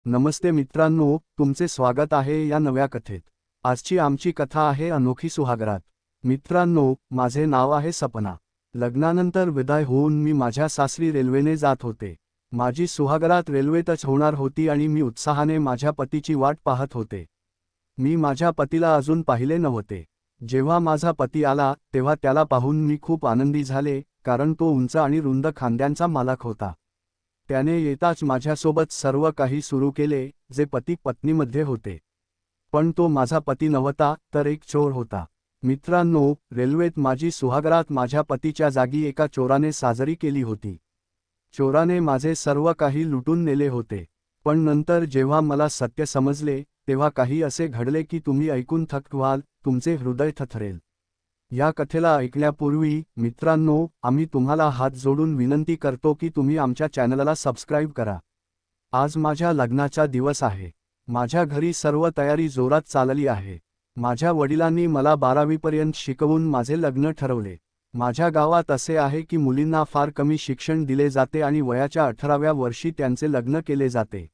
नमस्ते मित्रांनो, तुमचे स्वागत आहे या नव्या कथेत। आजची आमची कथा आहे अनोखी सुहागरात। मित्रांनो, माझे नाव आहे सपना। लग्नानंतर विदाय होऊन मी माझ्या सासरी रेल्वेने जात होते। माझी सुहागरात रेल्वेतच होणार होती आणि मी उत्साहाने माझ्या पतीची वाट पाहत होते। मी माझ्या पतीला अजून पाहिले नव्हते। जेव्हा माझा पती आला तेव्हा त्याला पाहून मी खूप आनंदी झाले, कारण तो उंच आणि रुंद खांद्यांचा मालक होता। त्याने येताच माझ्यासोबत सर्व काही सुरू केले, जे पती पत्नीमध्ये होते। पण तो माझा पती नव्हता, तर एक चोर होता। मित्रांनो, रेल्वेत माझी सुहागरात माझ्या पतीच्या जागी एका चोराने साजरी केली होती। चोराने माझे सर्व काही लुटून नेले होते। पण नंतर जेव्हा मला सत्य समजले, तेव्हा काही असे घडले की तुम्ही ऐकून थक्क व्हाल, तुमचे हृदय थरथरेल। या कथेला ऐकण्यापूर्वी मित्रांनो, आम्ही तुम्हाला हात जोडून विनंती करतो की तुम्ही आमच्या चॅनलला सबस्क्राईब करा। आज माझ्या लग्नाचा दिवस आहे। माझ्या घरी सर्व तयारी जोरात चालली आहे। माझ्या वडिलांनी मला 12वी पर्यंत शिकवून माझे लग्न ठरवले। माझ्या गावात असे आहे की मुलींना फार कमी शिक्षण दिले जाते आणि वयाच्या 18व्या वर्षी त्यांचे लग्न केले जाते।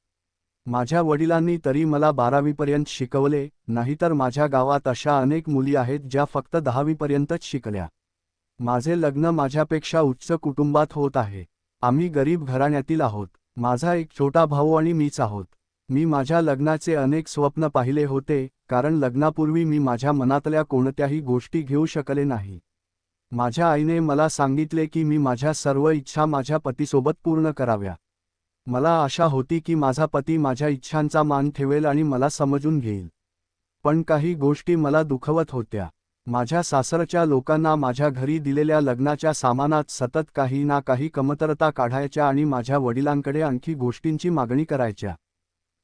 माझ्या वडिलांनी तरी मला 12वी पर्यंत शिकवले, नाहीतर माझ्या गावात अशा अनेक मुली आहेत ज्या फक्त 10वी पर्यंतच शिकल्या। माझे लग्न माझ्यापेक्षा उच्च कुटुंबात होत आहे। आम्ही गरीब घराण्यातील आहोत। माझा एक छोटा भाऊ आणि मीच आहोत। मी माझ्या लग्नाचे अनेक स्वप्न पाहिले होते, कारण लग्नापूर्वी मी माझ्या मनातल्या कोणत्याही गोष्टी घेऊ शकले नाही। माझ्या आईने मला सांगितले की मी माझ्या सर्व इच्छा माझ्या पतीसोबत पूर्ण कराव्या। मला आशा होती की माझा पती माझ्या इच्छांचा मान ठेवेल आणि मला समजून घेईल। पण काही गोष्टी मला दुखवत होत्या। माझ्या सासरच्या लोकांना माझ्या घरी दिलेल्या लग्नाच्या सामानात सतत काही ना काही कमतरता काढायच्या आणि माझ्या वडिलांकडे आणखी गोष्टींची मागणी करायच्या।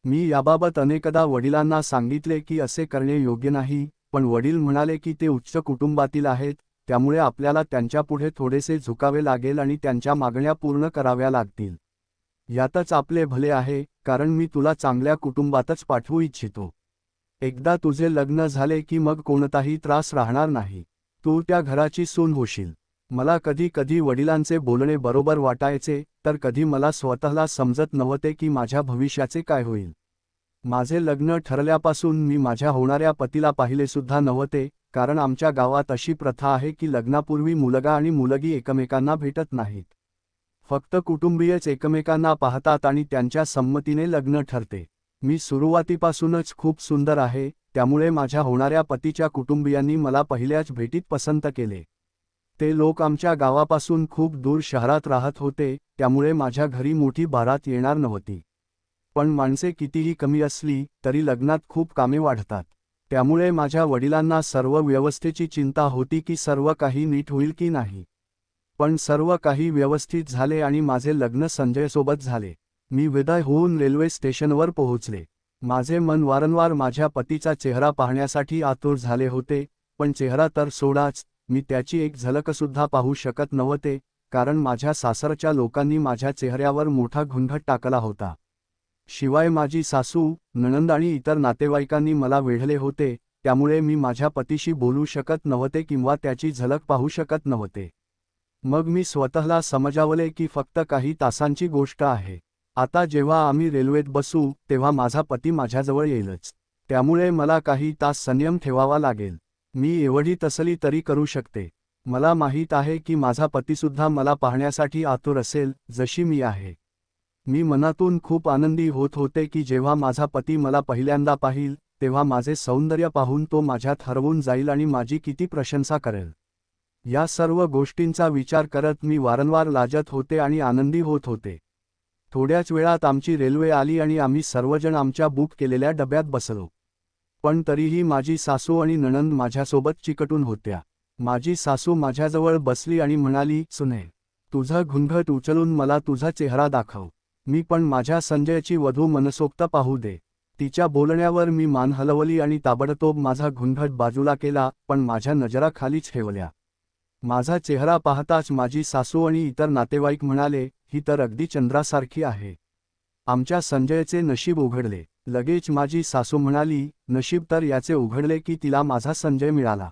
मी याबाबत अनेकदा वडिलांना सांगितले की असे करणे योग्य नाही, पण वडील म्हणाले की ते उच्च कुटुंबातील आहेत, त्यामुळे आपल्याला त्यांच्यापुढे थोडेसे झुकावे लागेल आणि त्यांच्या मागण्या पूर्ण कराव्या लागतील। यातच आपले भले आहे, कारण मी तुला चांगल्या कुटुंबातच पाठवू इच्छितो। एकदा तुझे लग्न झाले की मग कोणताही त्रास राहणार नाही। तू त्या घराची सून होशील। मला कधी कधी वडिलांचे बोलणे बरोबर वाटायचे, तर कधी मला स्वतःला समजत नव्हते की माझ्या भविष्याचे काय होईल। माझे लग्न ठरल्यापासून मी माझ्या होणाऱ्या पतीला पाहिलेसुद्धा नव्हते, कारण आमच्या गावात अशी प्रथा आहे की लग्नापूर्वी मुलगा आणि मुलगी एकमेकांना भेटत नाहीत। फक्त कुटुंबीयच एकमेकांना पाहतात आणि त्यांच्या संमतीने लग्न ठरते। मी सुरुवातीपासूनच खूप सुंदर आहे, त्यामुळे माझ्या होणाऱ्या पतीच्या कुटुंबियांनी मला पहिल्याच भेटीत पसंत केले। ते लोक आमच्या गावापासून खूप दूर शहरात राहत होते, त्यामुळे माझ्या घरी मोठी बारात येणार नव्हती। पण माणसे कितीही कमी असली तरी लग्नात खूप कामे वाढतात। त्यामुळे माझ्या वडिलांना सर्व व्यवस्थेची चिंता होती की सर्व काही नीट होईल की नाही। पण सर्व काही व्यवस्थित झाले आणि माझे लग्न संजयसोबत झाले। मी विदाय होऊन रेल्वे स्टेशनवर पोहोचले। माझे मन वारंवार माझ्या पतीचा चेहरा पाहण्यासाठी आतुर झाले होते, पण चेहरा तर सोडाच, मी त्याची एक झलकसुद्धा पाहू शकत नव्हते, कारण माझ्या सासरच्या लोकांनी माझ्या चेहऱ्यावर मोठा घुंगट टाकला होता। शिवाय माझी सासू, नणंद आणि इतर नातेवाईकांनी मला वेढले होते, त्यामुळे मी माझ्या पतीशी बोलू शकत नव्हते किंवा त्याची झलक पाहू शकत नव्हते। मग मी स्वतःला समजावले की फक्त काही तासांची गोष्ट आहे। आता जेव्हा आम्ही रेल्वेत बसू तेव्हा माझा पती माझ्याजवळ येईलच, त्यामुळे मला काही तास संयम ठेवावा लागेल। मी एवढी तसली तरी करू शकते। मला माहीत आहे की माझा पतीसुद्धा मला पाहण्यासाठी आतुर असेल, जशी मी आहे। मी मनातून खूप आनंदी होत होते की जेव्हा माझा पती मला पहिल्यांदा पाहील, तेव्हा माझे सौंदर्य पाहून तो माझ्यात हरवून जाईल आणि माझी किती प्रशंसा करेल। या सर्व गोष्टींचा विचार करत मी वारंवार लाजत होते आणि आनंदी होत होते। थोड्याच वेळात आमची रेल्वे आली आणि आम्ही सर्वजण आमच्या बुक केलेल्या डब्यात बसलो। पण तरीही माझी सासू आणि नणंद माझ्यासोबत चिकटून होत्या। माझी सासू माझ्याजवळ बसली आणि म्हणाली, सुने, तुझा घुंगट उचलून मला तुझा चेहरा दाखव। मी पण माझ्या संजयची वधू मनसोक्त पाहू दे। तिच्या बोलण्यावर मी मान हलवली आणि ताबडतोब माझा घुंगट बाजूला केला, पण माझ्या नजरा खालीच ठेवल्या। माझा चेहरा पाहताच माझी सासू आणि इतर नातेवाईक म्हणाले, ही तर अगदी चंद्रासारखी आहे। आमच्या संजयचे नशीब उघडले। लगेच माझी सासू म्हणाली, नशीब तर याचे उघडले की तिला माझा संजय मिळाला।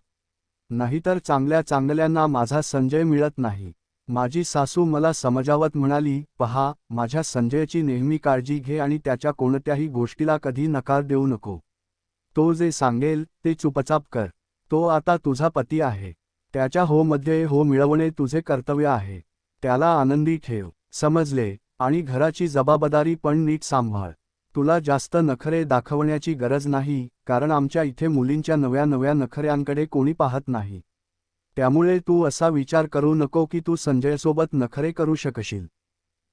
नाहीतर चांगल्या चांगल्यांना माझा संजय मिळत नाही। माझी सासू मला समजावत म्हणाली, पहा, माझ्या संजयची नेहमी काळजी घे आणि त्याच्या कोणत्याही गोष्टीला कधी नकार देऊ नको. तो जे सांगेल ते चुपचाप कर. तो आता तुझा पती आहे. त्याच्या हो मध्ये हो मिळवणे तुझे कर्तव्य आहे. त्याला आनंदी ठेव. समजले? आणि घराची जबाबदारी पण नीट सांभाळ. तुला जास्त नखरे दाखवण्याची गरज नाही, कारण आमच्या इथे मुलींच्या नव्या नव्या नखऱ्यांकडे कोणी पाहत नाही. त्यामुळे तू असा विचार करू नको की तू संजयसोबत नखरे करू शकशील.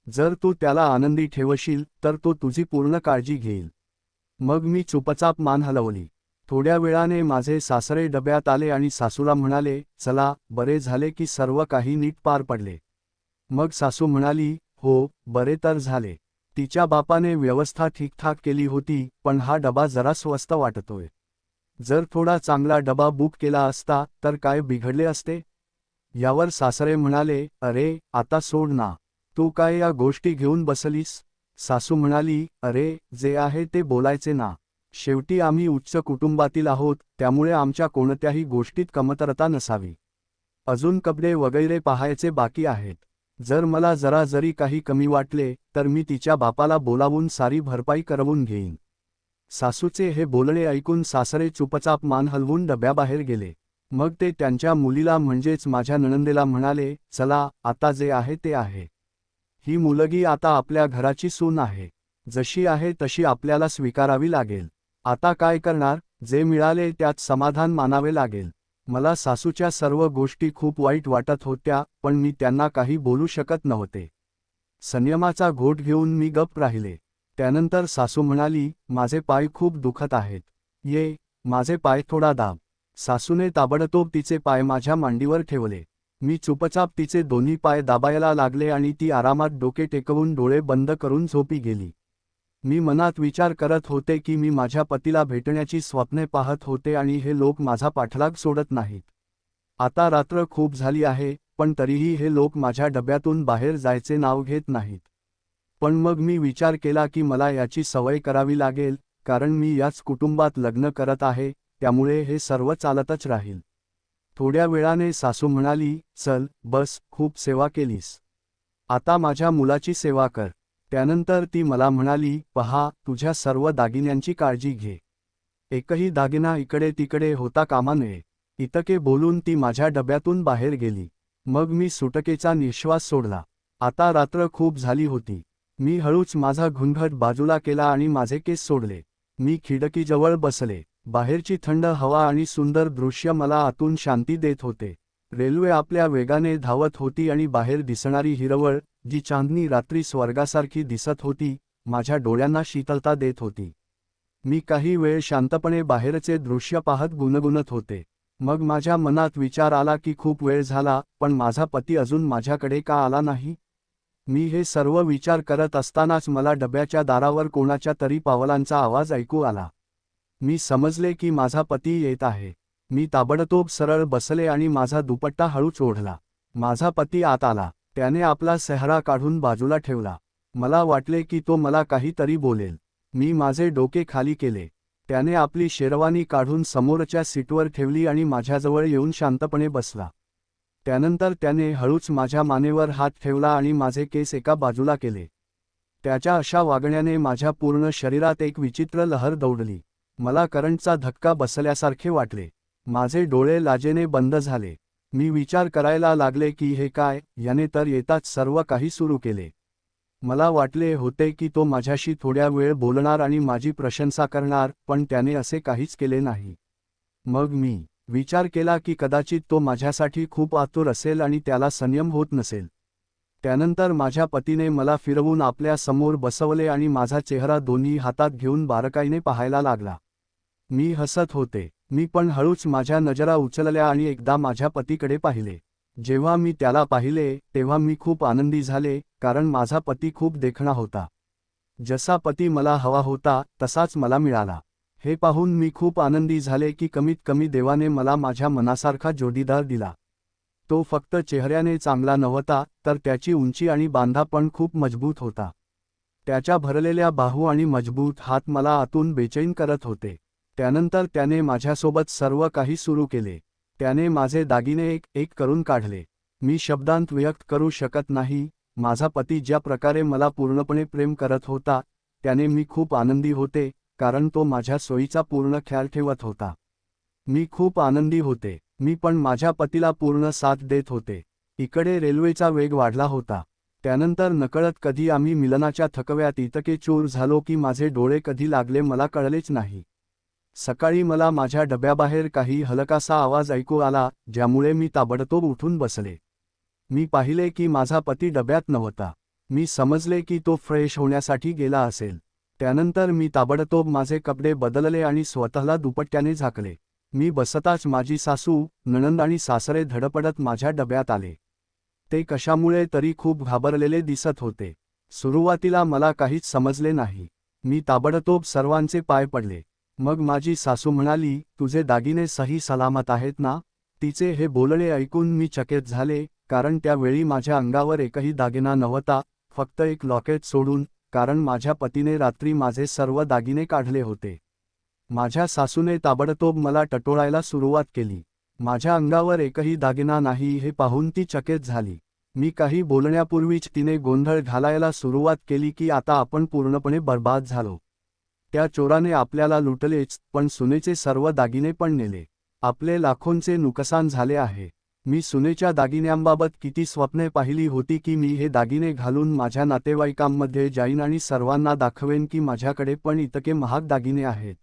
जर तू त्याला आनंदी ठेवशील तर तो तुझी पूर्ण काळजी घेईल. मग मी चुपचाप मान हलवली. थोड्या वेळाने माझे सासरे डब्यात आले आणि सासूला म्हणाले, चला, बरे झाले की सर्व काही नीट पार पडले. मग सासू म्हणाली, हो, बरे तर झाले. तिच्या बापाने व्यवस्था ठीकठाक केली होती, पण हा डबा जरा स्वस्त वाटतोय. जर थोडा चांगला डबा बुक केला असता तर काय बिघडले असते? यावर सासरे म्हणाले, अरे, आता सोड ना. तू काय या गोष्टी घेऊन बसलीस? सासू म्हणाली, अरे, जे आहे ते बोलायचे ना. शेवटी आम्ही उच्च कुटुंबातील आहोत, त्यामुळे आमच्या कोणत्याही गोष्टीत कमतरता नसावी. अजून कपडे वगैरे पाहायचे बाकी आहेत. जर मला जरा जरी काही कमी वाटले तर मी तिच्या बापाला बोलावून सारी भरपाई करवून घेईन. सासूचे हे बोलणे ऐकून सासरे चुपचाप मान हलवून डब्याबाहेर गेले. मग ते त्यांच्या मुलीला म्हणजेच माझ्या नणंदेला म्हणाले, चला, आता जे आहे ते आहे. ही मुलगी आता आपल्या घराची सून आहे. जशी आहे तशी आपल्याला स्वीकारावी लागेल. आता काय करणार? जे मिळाले त्यात समाधान मानावे लागेल. मला सासूच्या सर्व गोष्टी खूप वाईट वाटत होत्या, पण मी त्यांना काही बोलू शकत नव्हते. संयमाचा घोट घेऊन मी गप्प राहिले. त्यानंतर सासू म्हणाली, माझे पाय खूप दुखत आहेत. ये, माझे पाय थोडा दाब. सासूने ताबडतोब तिचे पाय माझ्या मांडीवर ठेवले. मी चुपचाप तिचे दोन्ही पाय दाबायला लागले आणि ती आरामात डोके टेकवून डोळे बंद करून झोपी गेली. मी मनात विचार करत होते की मी माझ्या पतीला भेटण्याची स्वप्ने पाहत होते आणि हे लोक माझा पाठलाग सोडत नाहीत. आता रात्र खूप झाली आहे, पण तरीही हे लोक माझ्या डब्यातून बाहेर जायचे नाव घेत नाहीत. पण मग मी विचार केला की मला याची सवय करावी लागेल, कारण मी याच कुटुंबात लग्न करत आहे, त्यामुळे हे सर्व चालतच राहील. थोड्या वेळाने सासू म्हणाली, चल, बस, खूप सेवा केलीस. आता माझ्या मुलाची सेवा कर. त्यानंतर ती मला म्हणाली, पहा, तुझ्या सर्व दागिन्यांची काळजी घे. एकही दागिना इकडे तिकडे होता कामा नये. इतके बोलून ती माझ्या डब्यातून बाहेर गेली. मग मी सुटकेचा निश्वास सोडला. आता रात्र खूप झाली होती. मी हळूच माझा घुंगट बाजूला केला आणि माझे केस सोडले. मी खिडकीजवळ बसले. बाहेरची थंड हवा आणि सुंदर दृश्य मला आतून शांती देत होते. रेल्वे आपल्या वेगाने धावत होती आणि बाहेर दिसणारी हिरवळ, जी चांदणी रात्री स्वर्गासारखी दिसत होती, माझ्या डोळ्यांना शीतलता देत होती. मी काही वेळ शांतपणे बाहेरचे दृश्य पाहत गुणगुणत होते. मग माझ्या मनात विचार आला की खूप वेळ झाला, पण माझा पती अजून माझ्याकडे का आला नाही? मी हे सर्व विचार करत असतानाच मला डब्याच्या दारावर कोणाच्या तरी पावलांचा आवाज ऐकू आला. मी समजले की माझा पती येत आहे. मी ताबडतोब सरळ बसले आणि माझा दुपट्टा हळूच ओढला. माझा पती आत आला. त्याने आपला सेहरा काढून बाजूला ठेवला. मला वाटले की तो मला काहीतरी बोलेल. मी माझे डोके खाली केले. त्याने आपली शेरवानी काढून समोरच्या सीटवर ठेवली आणि माझ्याजवळ येऊन शांतपणे बसला. त्यानंतर त्याने हळूच माझ्या मानेवर हात ठेवला आणि माझे केस एका बाजूला केले. त्याच्या अशा वागण्याने माझ्या पूर्ण शरीरात एक विचित्र लहर दौडली. मला करंटचा धक्का बसल्यासारखे वाटले. माझे डोळे लाजेने बंद झाले. मी विचार करायला लागले की हे काय, याने तर येताच सर्व काही सुरू केले. मला वाटले होते की तो माझ्याशी थोड्या वेळ बोलणार आणि माझी प्रशंसा करणार, पण त्याने असे काहीच केले नाही. मग मी विचार केला की कदाचित तो माझ्यासाठी खूप आतुर असेल आणि त्याला संयम होत नसेल. त्यानंतर माझ्या पतीने मला फिरवून आपल्या समोर बसवले आणि माझा चेहरा दोन्ही हातात घेऊन बारकाईने पाहायला लागला. मी हसत होते. मी पण हळूच माझ्या नजरा उचलल्या आणि एकदा माझ्या पतीकडे पाहिले. जेव्हा मी त्याला पाहिले तेव्हा मी खूप आनंदी झाले, कारण माझा पती खूप देखणा होता. जसा पती मला हवा होता तसाच मला मिळाला. हे पाहून मी खूप आनंदी झाले की कमीत कमी देवाने मला माझ्या मनासारखा जोडीदार दिला. तो फक्त चेहऱ्याने चांगला नव्हता, तर त्याची उंची आणि बांधा पण खूप मजबूत होता. त्याच्या भरलेल्या बाहू आणि मजबूत हात मला आतून बेचैन करत होते. त्यानंतर त्याने माझ्यासोबत सर्व काही सुरू केले. त्याने माझे दागिने एक एक करून काढले. मी शब्दांत व्यक्त करू शकत नाही. माझा पती ज्या प्रकारे मला पूर्णपणे प्रेम करत होता त्याने मी खूप आनंदी होते, कारण तो माझ्या सोयीचा पूर्ण ख्याल ठेवत होता. मी खूप आनंदी होते. मी पण माझ्या पतीला पूर्ण साथ देत होते. इकडे रेल्वेचा वेग वाढला होता. त्यानंतर नकळत कधी आम्ही मिलनाच्या थकव्यात इतके चूर झालो की माझे डोळे कधी लागले मला कळलेच नाही. सकाळी मला माझ्या डब्याबाहेर काही हलकासा आवाज ऐकू आला, ज्यामुळे मी ताबडतोब उठून बसले. मी पाहिले की माझा पती डब्यात नव्हता. मी समजले की तो फ्रेश होण्यासाठी गेला असेल. त्यानंतर मी ताबडतोब माझे कपडे बदलले आणि स्वतःला दुपट्ट्याने झाकले. मी बसताच माझी सासू, नणंद आणि सासरे धडपडत माझ्या डब्यात आले. ते कशामुळे तरी खूप घाबरलेले दिसत होते. सुरुवातीला मला काहीच समजले नाही. मी ताबडतोब सर्वांचे पाय पडले. मग माझी सासू म्हणाली, तुझे दागिने सही सलामत आहेत ना? तिचे हे बोलणे ऐकून मी चकित झाले, कारण त्यावेळी माझ्या अंगावर एकही दागिना नव्हता, फक्त एक लॉकेट सोडून, कारण माझ्या पतीने रात्री माझे सर्व दागिने काढले होते. माझ्या सासूने ताबडतोब मला टटोळायला सुरुवात केली. माझ्या अंगावर एकही दागिना नाही हे पाहून ती चकित झाली. मी काही बोलण्यापूर्वीच तिने गोंधळ घालायला सुरुवात केली की आता आपण पूर्णपणे बर्बाद झालो. त्या चोराने आपल्याला लुटलेच, पण सुनेचे सर्व दागिने पण नेले. आपले लाखोंचे नुकसान झाले आहे. मी सुनेच्या दागिन्यांबाबत किती स्वप्ने पाहिली होती की मी हे दागिने घालून माझ्या नातेवाईकांमध्ये जाईन आणि सर्वांना दाखवेन की माझ्याकडे पण इतके महाग दागिने आहेत.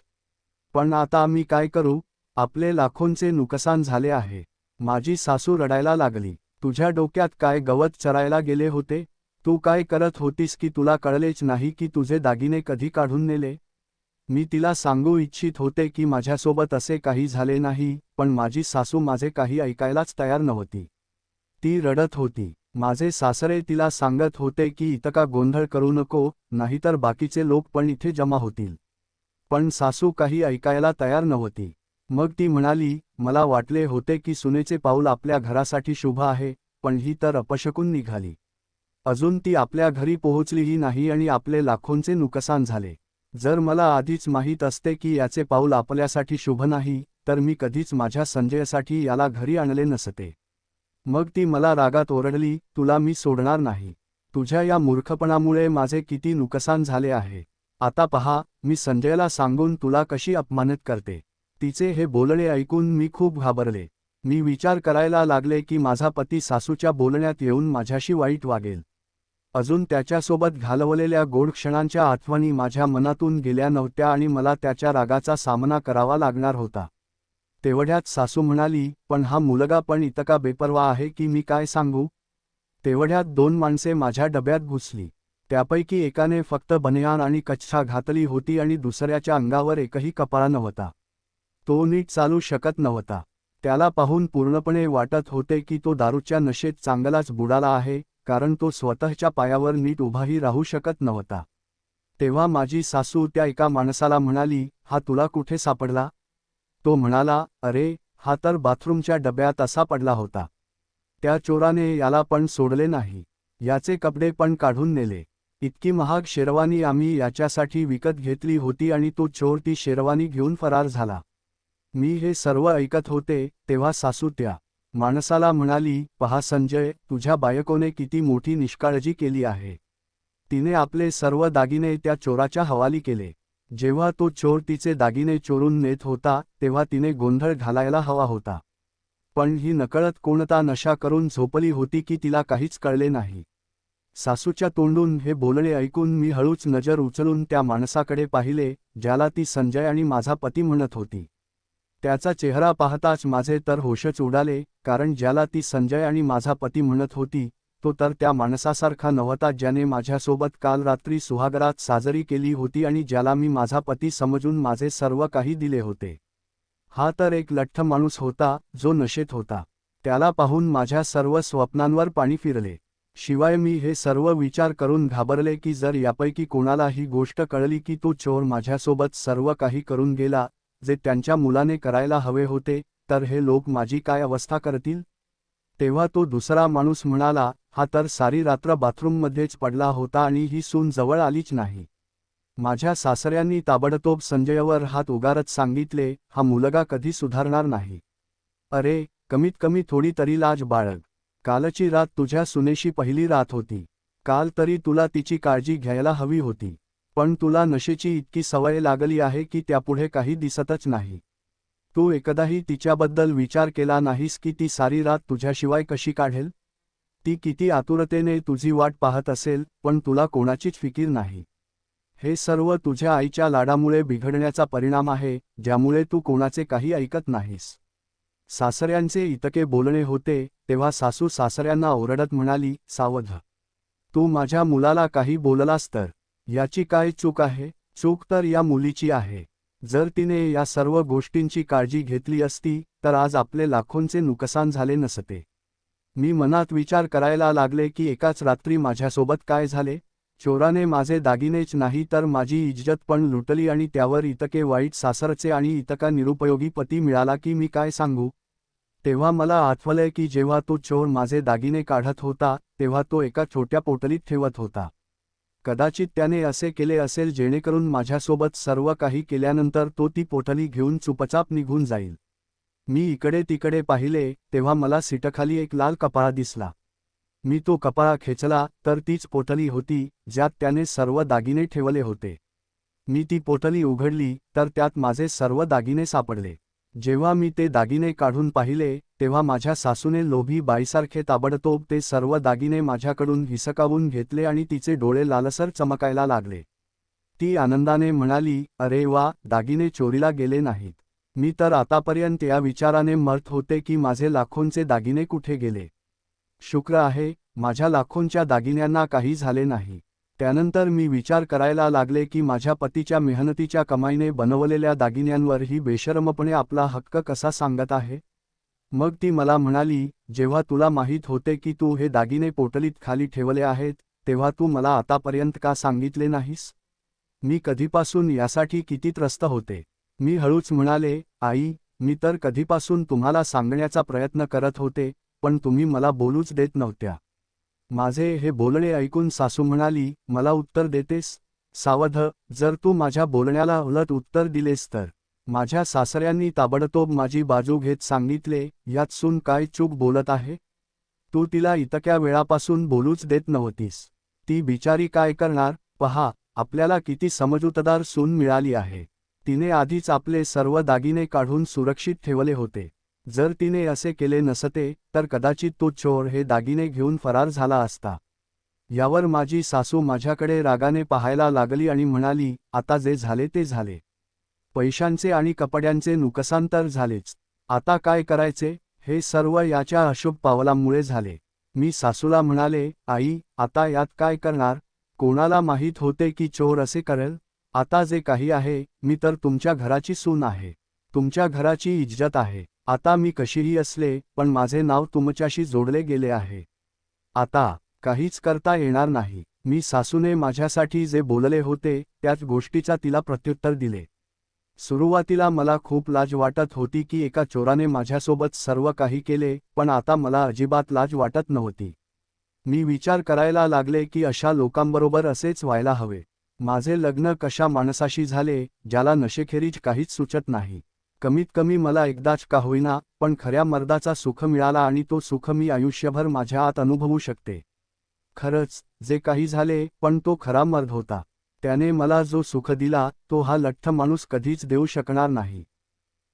पण आता मी काय करू? आपले लाखोंचे नुकसान झाले आहे. माझी सासू रडायला लागली. तुझ्या डोक्यात काय गवत चरायला गेले होते? तू काय करत होतीस की तुला कळलेच नाही की तुझे दागिने कधी काढून नेले? मी तिला सांगू इच्छित होते की माझ्यासोबत असे काही झाले नाही, पण माझी सासू माझे काही ऐकायलाच तयार नव्हती. ती रडत होती. माझे सासरे तिला सांगत होते की इतका गोंधळ करू नको, नाहीतर बाकीचे लोक पण इथे जमा होतील. पण सासू काही ऐकायला तयार नव्हती. मग ती म्हणाली, मला वाटले होते की सुनेचे पाऊल आपल्या घरासाठी शुभ आहे, पण ही तर अपशकुन निघाली. अजून ती आपल्या घरी पोहोचलीही नाही आणि आपले लाखोंचे नुकसान झाले. जर मला आधीच माहीत असते की याचे पाऊल आपल्यासाठी शुभ नाही, तर मी कधीच माझ्या संजयसाठी याला घरी आणले नसते. मग ती मला रागात ओरडली, तुला मी सोडणार नाही. तुझ्या या मूर्खपणामुळे माझे किती नुकसान झाले आहे. आता पहा, मी संजयला सांगून तुला कशी अपमानित करते. तिचे हे बोलणे ऐकून मी खूप घाबरले. मी विचार करायला लागले की माझा पती सासूच्या बोलण्यात येऊन माझ्याशी वाईट वागेल. अजून त्याच्यासोबत घालवलेल्या गोड क्षणांच्या आठवणी माझ्या मनातून गेल्या नव्हत्या आणि मला त्याच्या रागाचा सामना करावा लागणार होता. तेवढ्यात सासू म्हणाली, पण हा मुलगा पण इतका बेपर्वा आहे की मी काय सांगू? तेवढ्यात 2 माणसे माझ्या डब्यात घुसली. त्यापैकी एकाने फक्त बनियान आणि कच्छा घातली होती आणि दुसऱ्याच्या अंगावर एकही कपडा नव्हता. तो नीट चालू शकत नव्हता. त्याला पाहून पूर्णपणे वाटत होते की तो दारूच्या नशेत चांगलाच बुडाला आहे, कारण तो स्वतःच्या पायावर नीट उभाही राहू शकत नव्हता. तेव्हा माझी सासू त्या एका माणसाला म्हणाली, हा तुला कुठे सापडला? तो म्हणाला, अरे, हा तर बाथरूमच्या डब्यात असा पडला होता. त्या चोराने याला पण सोडले नाही. याचे कपडे पण काढून नेले. इतकी महाग शेरवानी आम्ही याच्यासाठी विकत घेतली होती आणि तो चोर ती शेरवानी घेऊन फरार झाला. मी हे सर्व ऐकत होते, तेव्हा सासू त्या माणसाला म्हणाली, पहा संजय, तुझ्या बायकोने किती मोठी निष्काळजी केली आहे. तिने आपले सर्व दागिने त्या चोराच्या हवाली केले. जेव्हा तो चोर तिचे दागिने चोरून नेत होता, तेव्हा तिने गोंधळ घालायला हवा होता. पण ही नकळत कोणता नशा करून झोपली होती की तिला काहीच कळले नाही. सासूच्या तोंडून हे बोलणे ऐकून मी हळूच नजर उचलून त्या माणसाकडे पाहिले, ज्याला ती संजय आणि माझा पती म्हणत होती. त्याचा चेहरा पाहताच माझे तर होशच उडाले, कारण ज्याला ती संजय आणि माझा पती म्हणत होती, तो तर त्या माणसासारखा नव्हता ज्याने माझ्यासोबत काल रात्री सुहागरात साजरी केली होती आणि ज्याला मी माझा पती समजून माझे सर्व काही दिले होते. हा तर एक लठ्ठ माणूस होता, जो नशेत होता. त्याला पाहून माझ्या सर्व स्वप्नांवर पाणी फिरले. शिवाय मी हे सर्व विचार करून घाबरले की जर यापैकी कोणाला ही गोष्ट कळली की तो चोर माझ्यासोबत सर्व काही करून गेला, जे त्यांच्या मुलाने करायला हवे होते, तर हे लोक माझी काय अवस्था करतील? तेव्हा तो दुसरा माणूस म्हणाला, हा तर सारी रात्र बाथरूममध्येच पडला होता आणि ही सून जवळ आलीच नाही. माझ्या सासऱ्यांनी ताबडतोब संजयवर हात उगारत सांगितले, हा मुलगा कधी सुधारणार नाही. अरे, कमीत कमी थोडी तरी लाज बाळग. कालची रात तुझ्या सुनेशी पहिली रात होती. काल तरी तुला तिची काळजी घ्यायला हवी होती. पण तुला नशेची इतकी सवय लागली आहे की त्यापुढे काही दिसतच नाही. तू एकदाही तिच्याबद्दल विचार केला नाहीस की ती सारी रात तुझ्याशिवाय कशी काढेल? ती किती आतुरतेने तुझी वाट पाहत असेल, पण तुला कोणाचीच फिकीर नाही. हे सर्व तुझ्या आईच्या लाडामुळे बिघडण्याचा परिणाम आहे, ज्यामुळे तू कोणाचे काही ऐकत नाहीस. सासऱ्यांचे इतके बोलणे होते, तेव्हा सासू सासऱ्यांना ओरडत म्हणाली, सावध. तू माझ्या मुलाला काही बोललास तर याची काय चूक आहे? चूक तर या मुलीची आहे. जर तिने या सर्व गोष्टींची काळजी घेतली असती तर आज आपले लाखोंचे नुकसान झाले नसते. मी मनात विचार करायला लागले की एकाच रात्री माझ्यासोबत काय झाले. चोराने माझे दागिनेच नाही तर माझी इज्जत पण लुटली आणि त्यावर इतके वाईट सासरचे आणि इतका निरुपयोगी पती मिळाला की मी काय सांगू. तेव्हा मला आठवले की जेव्हा तो चोर माझे दागिने काढत होता तेव्हा तो एका छोट्या पोटलीत ठेवत होता. कदाचित त्याने असे केले असेल जेणेकरून माझ्यासोबत सर्व काही केल्यानंतर तो ती पोटली घेऊन चुपचाप निघून जाईल. मी इकडे तिकडे पाहिले तेव्हा मला सीटाखाली एक लाल कपाळा दिसला. मी तो कपाळा खेचला तर तीच पोटली होती ज्यात त्याने सर्व दागिने ठेवले होते. मी ती पोटली उघडली तर त्यात माझे सर्व दागिने सापडले. जेव्हा मी ते दागिने काढून पाहिले तेव्हा माझ्या सासूने लोभी बाईसारखे ताबडतोब ते सर्व दागिने माझ्याकडून हिसकावून घेतले आणि तिचे डोळे लालसर चमकायला लागले. ती आनंदाने म्हणाली, अरे वा, दागिने चोरीला गेले नाहीत. मी तर आतापर्यंत या विचाराने मरत होते की माझे लाखोंचे दागिने कुठे गेले. शुक्र आहे, माझ्या लाखोंच्या दागिन्यांना काही झाले नाही. त्यानंतर मी विचार करायला लागले की माझ्या पतीच्या मेहनतीच्या कमाईने बनवलेल्या दागिन्यांवर ही बेशरमपणे आपला हक्क कसा सांगत आहे. मग ती मला म्हणाली, जेव्हा तुला माहीत होते की तू हे दागिने पोटलीत खाली ठेवले आहेत तेव्हा तू मला आतापर्यंत का सांगितले नाहीस? मी कधीपासून यासाठी किती त्रस्त होते. मी हळूच म्हणाले, आई, मी तर कधीपासून तुम्हाला सांगण्याचा प्रयत्न करत होते, पण तुम्ही मला बोलूच देत नव्हत्या. माझे हे बोलणे ऐकून सासू म्हणाली, मला उत्तर देतेस? सावध, जर तू माझ्या बोलण्याला उलट उत्तर दिलेस तर. माझ्या सासऱ्यांनी ताबडतोब माझी बाजू घेत सांगितले, यात सून काय चूक बोलत आहे? तू तिला इतक्या वेळापासून बोलूच देत नव्हतीस. ती बिचारी काय करणार? पहा, आपल्याला किती समजूतदार सून मिळाली आहे. तिने आधीच आपले सर्व दागिने काढून सुरक्षित ठेवले होते. जर तिने असे केले नसते तर कदाचित तो चोर हे दागिने घेऊन फरार झाला असता. यावर माझी सासू माझ्याकडे रागाने पाहायला लागली आणि म्हणाली, आता जे झाले ते झाले. पैशांचे आणि कपड्यांचे नुकसान तर झालेच. आता काय करायचे? हे सर्व याच्या अशुभ पावलामुळे झाले. मी सासूला म्हणाले, आई, आता यात काय करणार? कोणाला माहीत होते की चोर असे करेल? आता जे काही आहे, मी तर तुमच्या घराची सून आहे. तुमच्या घराची इज्जत आहे. आता मी कशीही असले पण माझे नाव तुमच्याशी जोडले गेले आहे. आता काहीच करता येणार नाही. मी सासूने माझ्यासाठी जे बोलले होते त्याच गोष्टीचा तिला प्रत्युत्तर दिले. सुरुवातीला मला खूप लाज वाटत होती की एका चोराने माझ्यासोबत सर्व काही केले, पण आता मला अजिबात लाज वाटत नव्हती. मी विचार करायला लागले की अशा लोकांबरोबर असेच व्हायला हवे. माझे लग्न कशा माणसाशी झाले, ज्याला नशेखेरीज काहीच सुचत नाही. कमीत कमी मला एकदाच का होईना पण खऱ्या मर्दाचा सुख मिळाला आणि तो सुख मी आयुष्यभर माझ्या आत अनुभवू शकते. खरंच, जे काही झाले पण तो खरा मर्द होता. त्याने मला जो सुख दिला तो हा लठ्ठ माणूस कधीच देऊ शकणार नाही.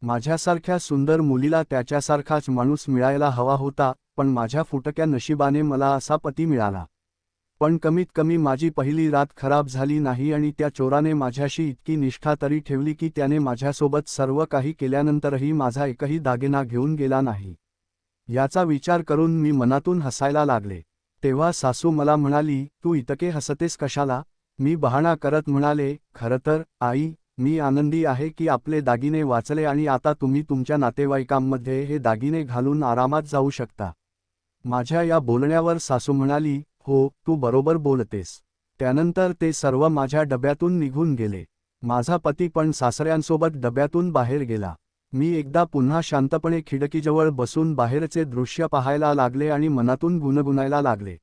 माझ्यासारख्या सुंदर मुलीला त्याच्यासारखाच माणूस मिळायला हवा होता, पण माझ्या फुटक्या नशिबाने मला असा पती मिळाला. पण कमीत कमी माझी पहिली रात खराब झाली नाही आणि त्या चोराने माझ्याशी इतकी निष्ठा तरी ठेवली की त्याने माझ्यासोबत सर्व काही केल्यानंतरही माझा एकही दागिना घेऊन गेला नाही. याचा विचार करून मी मनातून हसायला लागले. तेव्हा सासू मला म्हणाली, तू इतके हसतेस कशाला? मी बहाणा करत म्हणाले, खरं तर, आई, मी आनंदी आहे की आपले दागिने वाचले आणि आता तुम्ही तुमच्या नातेवाईकांमध्ये हे दागिने घालून आरामात जाऊ शकता. माझ्या या बोलण्यावर सासू म्हणाली, हो, तू बरोबर बोलतेस. त्यानंतर ते सर्व माझ्या डब्यातून निघून गेले. माझा पती पण सासऱ्यांसोबत डब्यातून बाहेर गेला. मी एकदा पुन्हा शांतपणे खिडकीजवळ बसून बाहेरचे दृश्य पाहायला लागले आणि मनातून गुणगुणायला लागले.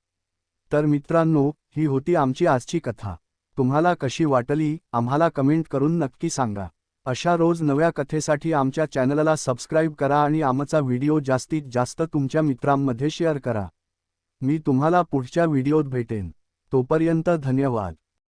तर मित्रांनो, ही होती आमची आजची कथा. तुम्हाला कशी वाटली आम्हाला कमेंट करून नक्की सांगा. अशा रोज नव्या कथेसाठी आमच्या चॅनलला सबस्क्राईब करा आणि आमचा व्हिडिओ जास्तीत जास्त तुमच्या मित्रांमध्ये शेअर करा. मी तुम्हाला पुढच्या व्हिडिओत भेटेन. तोपर्यंत धन्यवाद.